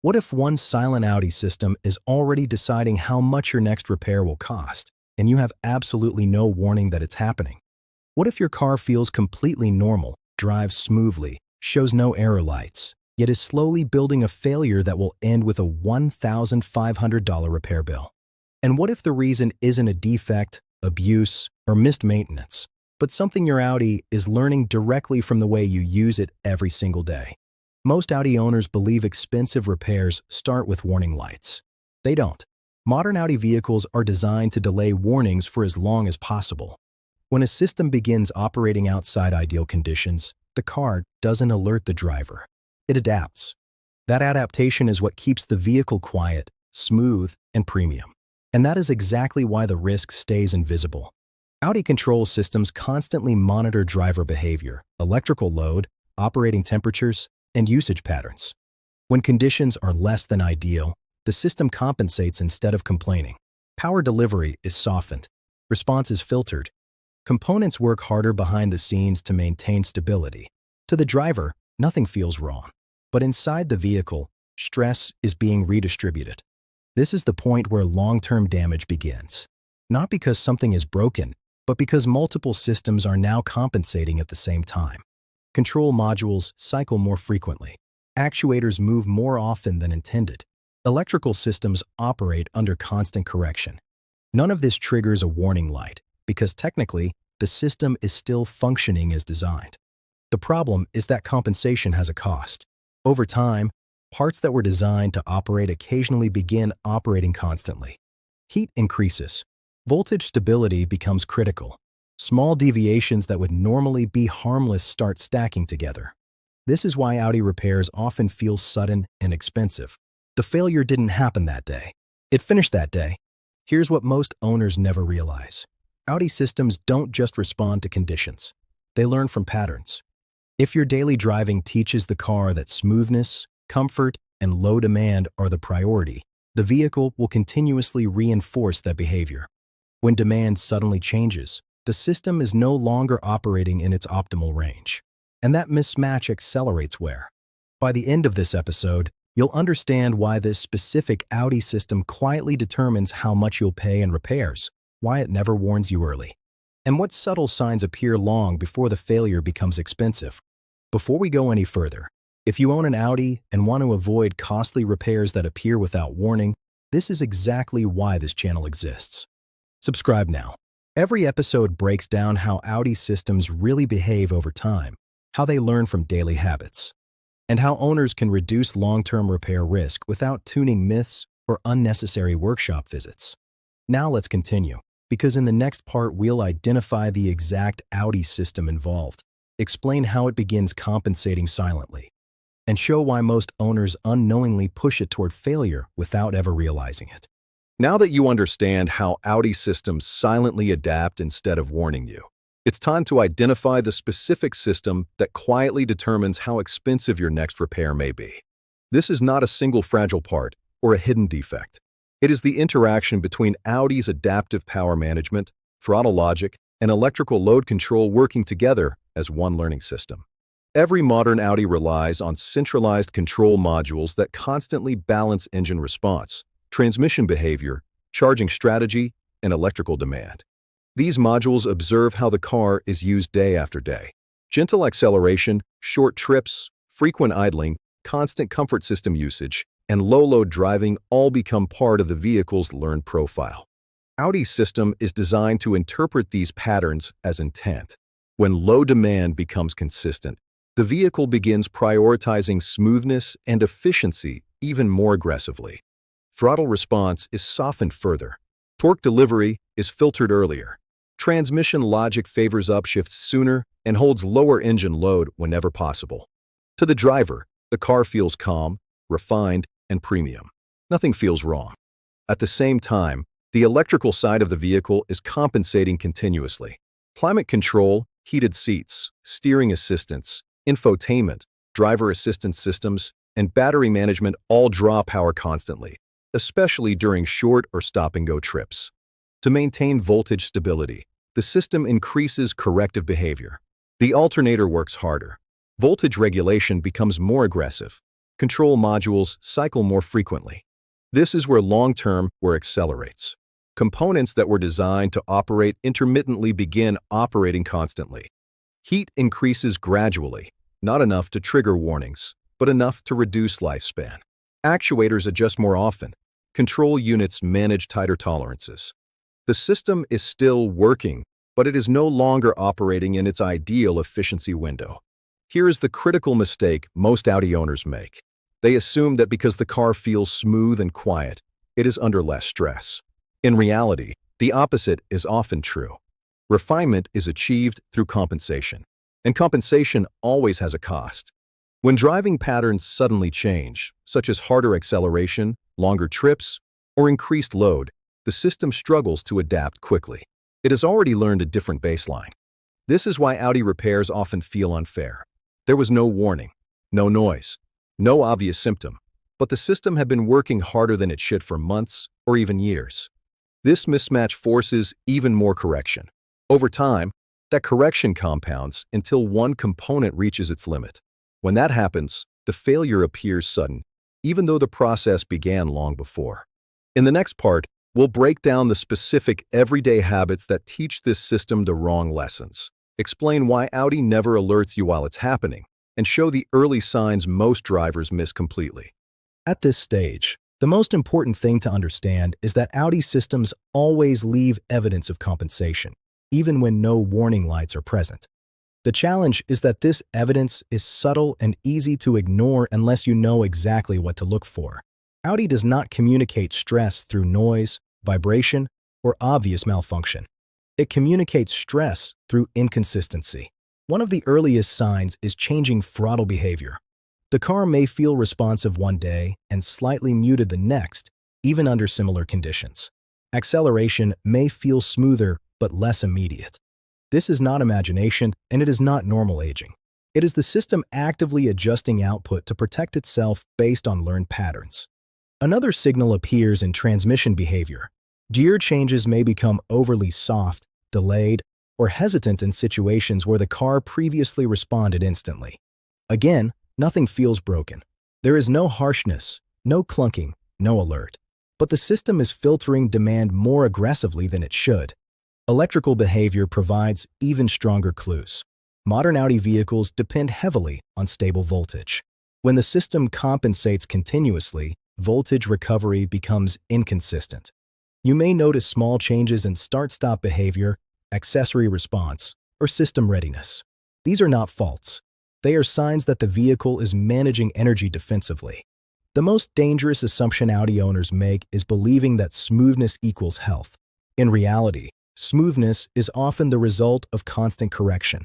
What if one silent Audi system is already deciding how much your next repair will cost, and you have absolutely no warning that it's happening? What if your car feels completely normal, drives smoothly, shows no error lights, yet is slowly building a failure that will end with a $1,500 repair bill? And what if the reason isn't a defect, abuse, or missed maintenance, but something your Audi is learning directly from the way you use it every single day? Most Audi owners believe expensive repairs start with warning lights. They don't. Modern Audi vehicles are designed to delay warnings for as long as possible. When a system begins operating outside ideal conditions, the car doesn't alert the driver. It adapts. That adaptation is what keeps the vehicle quiet, smooth, and premium. And that is exactly why the risk stays invisible. Audi control systems constantly monitor driver behavior, electrical load, operating temperatures, and usage patterns. When conditions are less than ideal, the system compensates instead of complaining. Power delivery is softened. Response is filtered. Components work harder behind the scenes to maintain stability. To the driver, nothing feels wrong. But inside the vehicle, stress is being redistributed. This is the point where long-term damage begins. Not because something is broken, but because multiple systems are now compensating at the same time. Control modules cycle more frequently. Actuators move more often than intended. Electrical systems operate under constant correction. None of this triggers a warning light, because technically, the system is still functioning as designed. The problem is that compensation has a cost. Over time, parts that were designed to operate occasionally begin operating constantly. Heat increases. Voltage stability becomes critical. Small deviations that would normally be harmless start stacking together. This is why Audi repairs often feel sudden and expensive. The failure didn't happen that day. It finished that day. Here's what most owners never realize. Audi systems don't just respond to conditions. They learn from patterns. If your daily driving teaches the car that smoothness, comfort, and low demand are the priority, the vehicle will continuously reinforce that behavior. When demand suddenly changes, the system is no longer operating in its optimal range. And that mismatch accelerates wear. By the end of this episode, you'll understand why this specific Audi system quietly determines how much you'll pay in repairs, why it never warns you early, and what subtle signs appear long before the failure becomes expensive. Before we go any further, if you own an Audi and want to avoid costly repairs that appear without warning, this is exactly why this channel exists. Subscribe now. Every episode breaks down how Audi systems really behave over time, how they learn from daily habits, and how owners can reduce long-term repair risk without tuning myths or unnecessary workshop visits. Now let's continue, because in the next part we'll identify the exact Audi system involved, explain how it begins compensating silently, and show why most owners unknowingly push it toward failure without ever realizing it. Now that you understand how Audi systems silently adapt instead of warning you, it's time to identify the specific system that quietly determines how expensive your next repair may be. This is not a single fragile part or a hidden defect. It is the interaction between Audi's adaptive power management, throttle logic, and electrical load control working together as one learning system. Every modern Audi relies on centralized control modules that constantly balance engine response, transmission behavior, charging strategy, and electrical demand. These modules observe how the car is used day after day. Gentle acceleration, short trips, frequent idling, constant comfort system usage, and low-load driving all become part of the vehicle's learned profile. Audi's system is designed to interpret these patterns as intent. When low demand becomes consistent, the vehicle begins prioritizing smoothness and efficiency even more aggressively. Throttle response is softened further. Torque delivery is filtered earlier. Transmission logic favors upshifts sooner and holds lower engine load whenever possible. To the driver, the car feels calm, refined, and premium. Nothing feels wrong. At the same time, the electrical side of the vehicle is compensating continuously. Climate control, heated seats, steering assistance, infotainment, driver assistance systems, and battery management all draw power constantly, especially during short or stop-and-go trips. To maintain voltage stability, the system increases corrective behavior. The alternator works harder. Voltage regulation becomes more aggressive. control modules cycle more frequently. This is where long-term wear accelerates. Components that were designed to operate intermittently begin operating constantly. Heat increases gradually, not enough to trigger warnings, but enough to reduce lifespan. Actuators adjust more often. Control units manage tighter tolerances. The system is still working, but it is no longer operating in its ideal efficiency window. Here is the critical mistake most Audi owners make. They assume that because the car feels smooth and quiet, it is under less stress. In reality, the opposite is often true. Refinement is achieved through compensation, and compensation always has a cost. When driving patterns suddenly change, such as harder acceleration, longer trips, or increased load, the system struggles to adapt quickly. It has already learned a different baseline. This is why Audi repairs often feel unfair. There was no warning, no noise, no obvious symptom, but the system had been working harder than it should for months or even years. This mismatch forces even more correction. Over time, that correction compounds until one component reaches its limit. When that happens, the failure appears sudden, even though the process began long before. In the next part, we'll break down the specific everyday habits that teach this system the wrong lessons, explain why Audi never alerts you while it's happening, and show the early signs most drivers miss completely. At this stage, the most important thing to understand is that Audi systems always leave evidence of compensation, even when no warning lights are present. The challenge is that this evidence is subtle and easy to ignore unless you know exactly what to look for. Audi does not communicate stress through noise, vibration, or obvious malfunction. It communicates stress through inconsistency. One of the earliest signs is changing throttle behavior. The car may feel responsive one day and slightly muted the next, even under similar conditions. Acceleration may feel smoother but less immediate. This is not imagination, and it is not normal aging. It is the system actively adjusting output to protect itself based on learned patterns. Another signal appears in transmission behavior. Gear changes may become overly soft, delayed, or hesitant in situations where the car previously responded instantly. Again, nothing feels broken. There is no harshness, no clunking, no alert. But the system is filtering demand more aggressively than it should. Electrical behavior provides even stronger clues. Modern Audi vehicles depend heavily on stable voltage. When the system compensates continuously, voltage recovery becomes inconsistent. You may notice small changes in start-stop behavior, accessory response, or system readiness. These are not faults. They are signs that the vehicle is managing energy defensively. The most dangerous assumption Audi owners make is believing that smoothness equals health. In reality, smoothness is often the result of constant correction.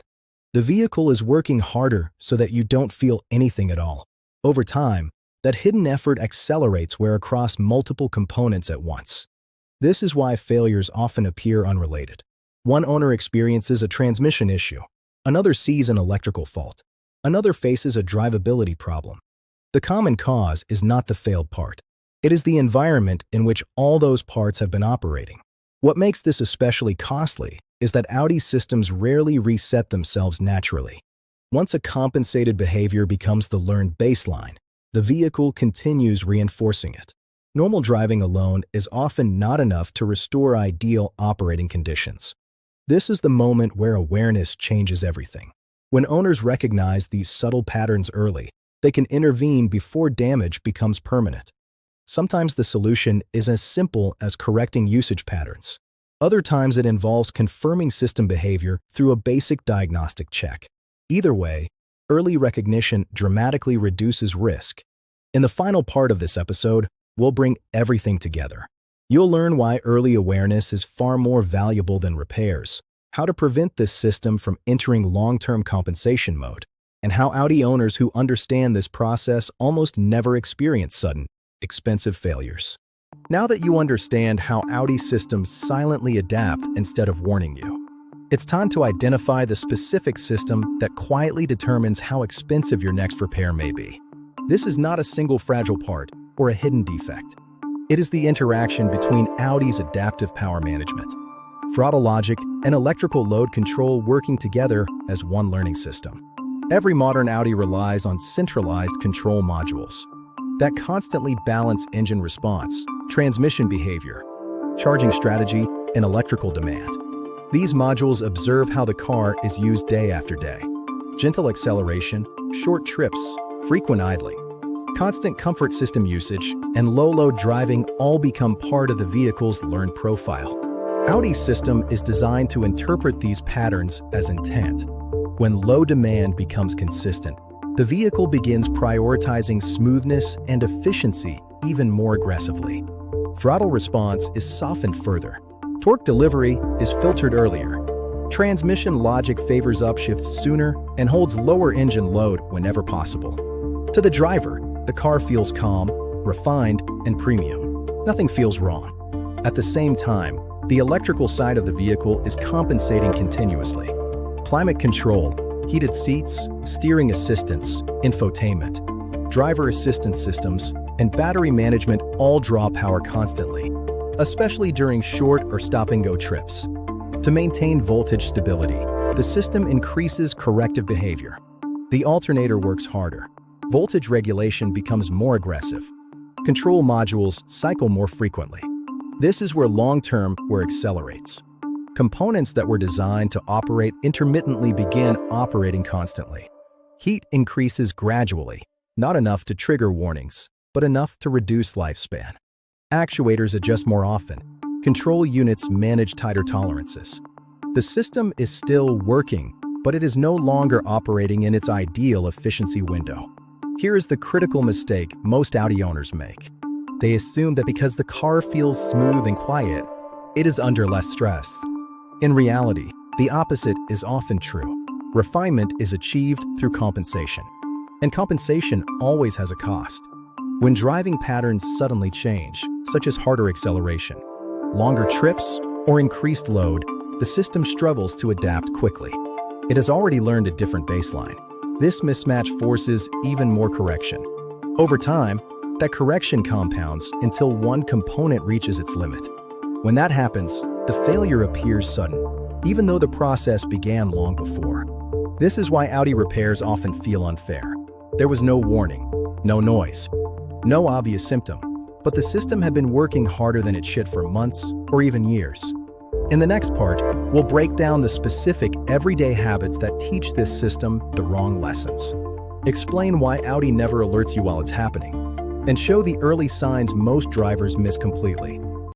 The vehicle is working harder so that you don't feel anything at all. Over time, that hidden effort accelerates wear across multiple components at once. This is why failures often appear unrelated. One owner experiences a transmission issue, another sees an electrical fault, another faces a drivability problem. The common cause is not the failed part. It is the environment in which all those parts have been operating. What makes this especially costly is that Audi systems rarely reset themselves naturally. Once a compensated behavior becomes the learned baseline, the vehicle continues reinforcing it. Normal driving alone is often not enough to restore ideal operating conditions. This is the moment where awareness changes everything. When owners recognize these subtle patterns early, they can intervene before damage becomes permanent. Sometimes the solution is as simple as correcting usage patterns. Other times it involves confirming system behavior through a basic diagnostic check. Either way, early recognition dramatically reduces risk. In the final part of this episode, we'll bring everything together. You'll learn why early awareness is far more valuable than repairs, how to prevent this system from entering long-term compensation mode, and how Audi owners who understand this process almost never experience sudden, expensive failures. Now that you understand how Audi systems silently adapt instead of warning you, it's time to identify the specific system that quietly determines how expensive your next repair may be. This is not a single fragile part or a hidden defect. It is the interaction between Audi's adaptive power management, throttle logic, and electrical load control working together as one learning system. Every modern Audi relies on centralized control modules that constantly balance engine response, transmission behavior, charging strategy, and electrical demand. These modules observe how the car is used day after day. Gentle acceleration, short trips, frequent idling, constant comfort system usage, and low-load driving all become part of the vehicle's learned profile. Audi's system is designed to interpret these patterns as intent. When low demand becomes consistent, the vehicle begins prioritizing smoothness and efficiency even more aggressively. Throttle response is softened further. Torque delivery is filtered earlier. Transmission logic favors upshifts sooner and holds lower engine load whenever possible. To the driver, the car feels calm, refined, and premium. Nothing feels wrong. At the same time, the electrical side of the vehicle is compensating continuously. Climate control, heated seats, steering assistance, infotainment, driver assistance systems, and battery management all draw power constantly, especially during short or stop-and-go trips. To maintain voltage stability, the system increases corrective behavior. The alternator works harder. Voltage regulation becomes more aggressive. Control modules cycle more frequently. This is where long-term wear accelerates. Components that were designed to operate intermittently begin operating constantly. Heat increases gradually, not enough to trigger warnings, but enough to reduce lifespan. Actuators adjust more often. Control units manage tighter tolerances. The system is still working, but it is no longer operating in its ideal efficiency window. Here is the critical mistake most Audi owners make. They assume that because the car feels smooth and quiet, it is under less stress. In reality, the opposite is often true. Refinement is achieved through compensation. And compensation always has a cost. When driving patterns suddenly change, such as harder acceleration, longer trips, or increased load, the system struggles to adapt quickly. It has already learned a different baseline. This mismatch forces even more correction. Over time, that correction compounds until one component reaches its limit. When that happens, the failure appears sudden, even though the process began long before. This is why Audi repairs often feel unfair. There was no warning, no noise, no obvious symptom, but the system had been working harder than it should for months or even years. In the next part, we'll break down the specific everyday habits that teach this system the wrong lessons, explain why Audi never alerts you while it's happening, and show the early signs most drivers miss completely.